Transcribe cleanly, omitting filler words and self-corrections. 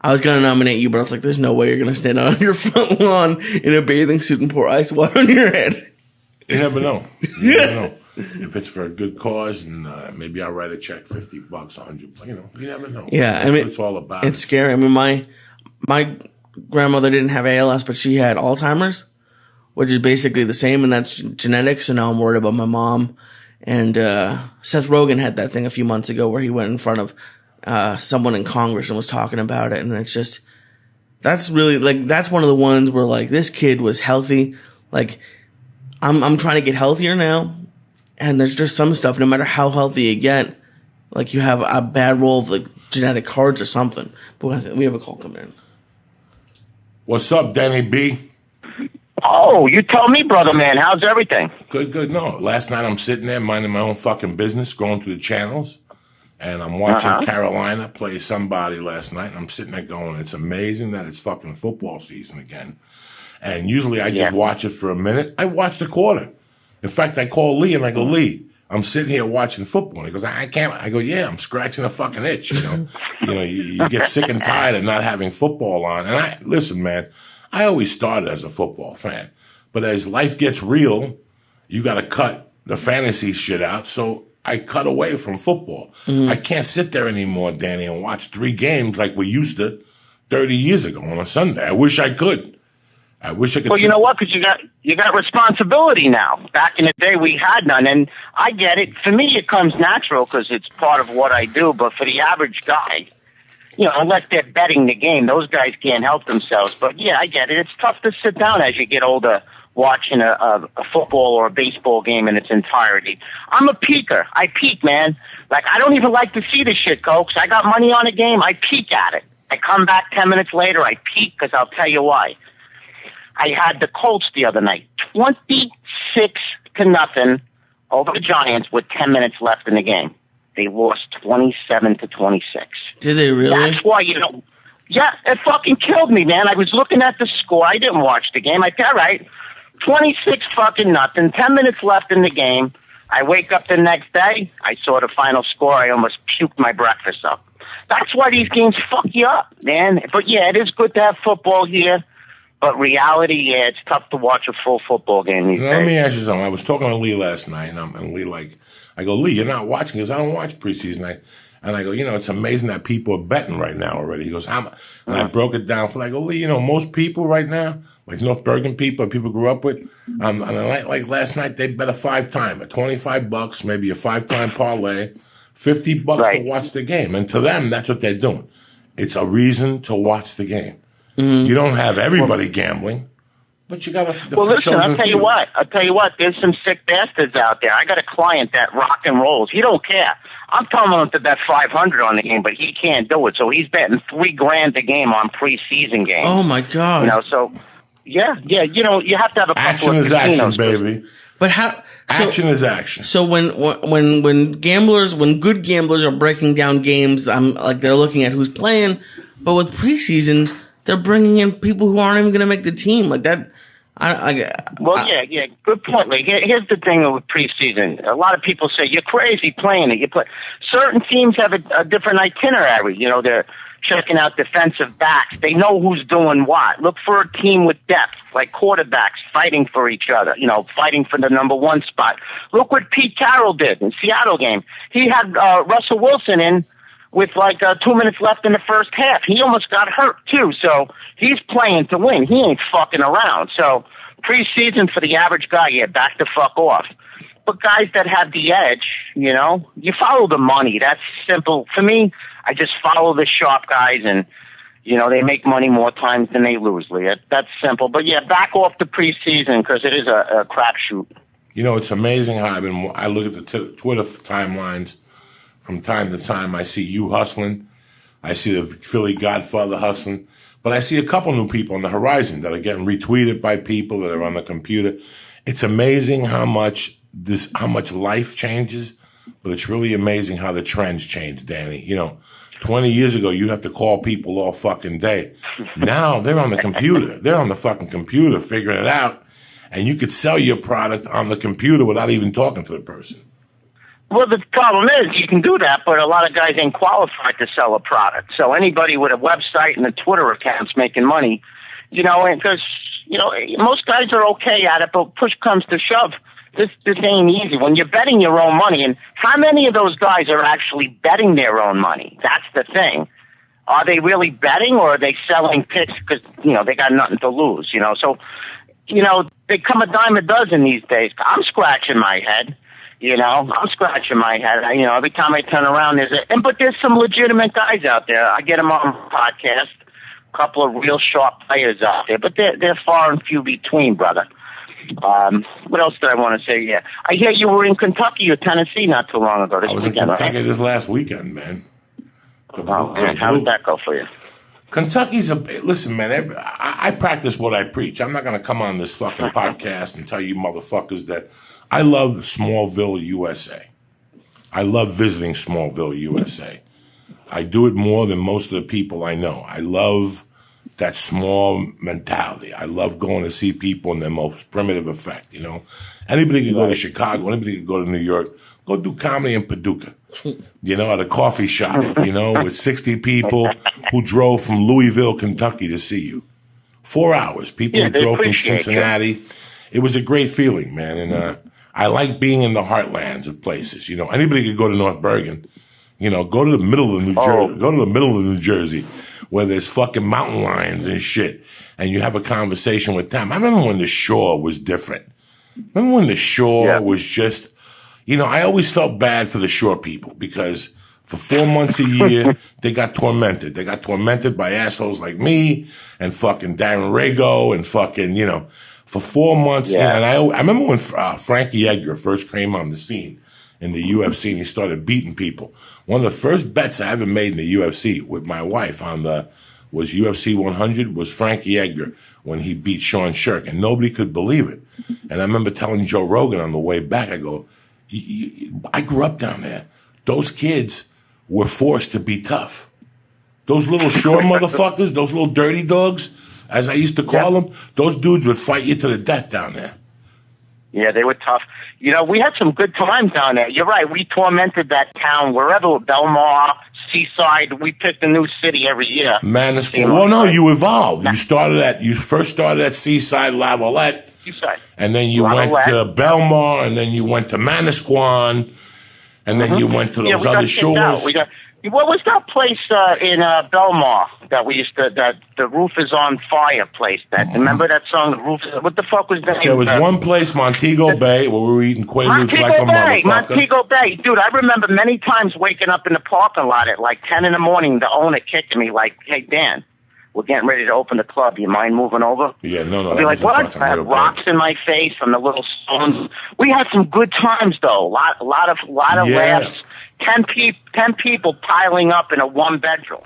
I was going to nominate you, but I was like, there's no way you're going to stand out on your front lawn in a bathing suit and pour ice water on your head. You never know. You never know. If it's for a good cause, and maybe I'll write a check, $50, $100. You never know. Yeah, That's what it's all about. It's scary. I mean, my grandmother didn't have ALS, but she had Alzheimer's, which is basically the same, and that's genetics. And now I'm worried about my mom. And Seth Rogen had that thing a few months ago where he went in front of someone in Congress and was talking about it, and it's just that's really that's one of the ones where this kid was healthy. I'm trying to get healthier now. And there's just some stuff, no matter how healthy you get, you have a bad roll of genetic cards or something. But we have a call coming in. What's up, Danny B? Oh, you tell me, brother man. How's everything? Good. No, last night I'm sitting there minding my own fucking business, going through the channels, and I'm watching Carolina play somebody last night, and I'm sitting there going, it's amazing that it's fucking football season again. And usually I just watch it for a minute. I watched a quarter. In fact, I call Lee and I go, Lee, I'm sitting here watching football. And he goes, I can't. I go, yeah, I'm scratching a fucking itch. You get sick and tired of not having football on. And listen, man, I always started as a football fan, but as life gets real, you got to cut the fantasy shit out. So I cut away from football. I can't sit there anymore, Danny, and watch 3 games like we used to 30 years ago on a Sunday. I wish I could. Well, you know what? Because you got responsibility now. Back in the day, we had none, and I get it. For me, it comes natural because it's part of what I do. But for the average guy, unless they're betting the game, those guys can't help themselves. But yeah, I get it. It's tough to sit down as you get older watching a football or a baseball game in its entirety. I'm a peeker. I peek, man. I don't even like to see the shit, Cokes. I got money on a game. I peek at it. I come back 10 minutes later. I peek because I'll tell you why. I had the Colts the other night, 26-0 over the Giants with 10 minutes left in the game. They lost 27-26. Did they really? That's why yeah, it fucking killed me, man. I was looking at the score. I didn't watch the game. All right, 26-0, 10 minutes left in the game. I wake up the next day. I saw the final score. I almost puked my breakfast up. That's why these games fuck you up, man. But yeah, it is good to have football here. But reality, it's tough to watch a full football game these days. Let me ask you something. I was talking to Lee last night, and Lee I go, Lee, you're not watching because I don't watch preseason. And I go, it's amazing that people are betting right now already. He goes, and I broke it down I go, Lee, most people right now, like North Bergen people grew up with, on a night like last night, they bet a 5-time, $25, maybe a 5-time parlay, $50 to watch the game. And to them, that's what they're doing. It's a reason to watch the game. Mm-hmm. You don't have everybody gambling, but you got to. Well, listen, I'll tell you what. There's some sick bastards out there. I got a client that rock and rolls. He don't care. I'm telling him to bet 500 on the game, but he can't do it. So he's betting $3,000 a game on preseason games. Oh my God! So yeah. You have to have a couple action of is action, baby. But how? Action is action. So when good gamblers are breaking down games, they're looking at who's playing, but with preseason, they're bringing in people who aren't even going to make the team like that. Yeah. Good point, Lee. Here's the thing with preseason. A lot of people say, you're crazy playing it. Certain teams have a different itinerary. They're checking out defensive backs. They know who's doing what. Look for a team with depth, like quarterbacks fighting for each other, fighting for the number 1 spot. Look what Pete Carroll did in Seattle game. He had Russell Wilson in with 2 minutes left in the first half. He almost got hurt, too. So he's playing to win. He ain't fucking around. So preseason for the average guy, back the fuck off. But guys that have the edge, you follow the money. That's simple. For me, I just follow the sharp guys, and, they make money more times than they lose, Lee. That's simple. But, yeah, back off the preseason because it is a crapshoot. It's amazing how I look at the Twitter timelines. From time to time, I see you hustling. I see the Philly Godfather hustling. But I see a couple new people on the horizon that are getting retweeted by people that are on the computer. It's amazing how much life changes, but it's really amazing how the trends change, Danny. 20 years ago, you'd have to call people all fucking day. Now they're on the computer. They're on the fucking computer figuring it out. And you could sell your product on the computer without even talking to the person. Well, the problem is you can do that, but a lot of guys ain't qualified to sell a product. So anybody with a website and a Twitter account's making money, and because, most guys are okay at it, but push comes to shove. This ain't easy. When you're betting your own money, and how many of those guys are actually betting their own money? That's the thing. Are they really betting, or are they selling picks because, they got nothing to lose, So, they come a dime a dozen these days. I'm scratching my head. I'm scratching my head. Every time I turn around, but there's some legitimate guys out there. I get them on podcast, a couple of real sharp players out there, but they're far and few between, brother. What else did I want to say? Yeah, I hear you were in Kentucky or Tennessee not too long ago. I was in Kentucky this last weekend, man. How did that go for you? Kentucky's listen, man. I practice what I preach. I'm not going to come on this fucking podcast and tell you motherfuckers that I love Smallville, USA. I love visiting Smallville, USA. I do it more than most of the people I know. I love that small mentality. I love going to see people in their most primitive effect, Anybody can go to Chicago, anybody can go to New York, go do comedy in Paducah, at a coffee shop, with 60 people who drove from Louisville, Kentucky to see you. 4 hours. People who drove from Cincinnati. You. It was a great feeling, man. And I like being in the heartlands of places. Anybody could go to North Bergen, go to the middle of New Jersey, go to the middle of New Jersey, where there's fucking mountain lions and shit, and you have a conversation with them. I remember when the shore was different. Remember when the shore was just, I always felt bad for the shore people because for 4 months a year, they got tormented. They got tormented by assholes like me and fucking Darren Rago and fucking, for 4 months. Yeah. And I remember when Frankie Edgar first came on the scene in the UFC and he started beating people. One of the first bets I ever made in the UFC with my wife was UFC 100 was Frankie Edgar when he beat Sean Shirk, and nobody could believe it. And I remember telling Joe Rogan on the way back, I go, I grew up down there. Those kids were forced to be tough. Those little shore motherfuckers, those little dirty dogs, as I used to call them, those dudes would fight you to the death down there. Yeah, they were tough. We had some good times down there. You're right. We tormented that town wherever, Belmar, Seaside. We picked a new city every year. Manasquan. Well, no, you evolved. You first started at Seaside, Lavalette. Seaside. And then you went to Belmar, and then you went to Manasquan, and then you went to those other shores. What was that place in Belmar that we used to, that the roof is on fire place? Remember that song, the roof is, what the fuck was that? There was one place, Montego Bay, where we were eating Quaaludes like a motherfucker. Montego Bay. Dude, I remember many times waking up in the parking lot at like 10 in the morning, the owner kicking me like, hey, Dan, we're getting ready to open the club. You mind moving over? Yeah, no. I'd be like, what? I had rocks in my face from the little stones. We had some good times, though. A lot of laughs. 10 people piling up in a one bedroom.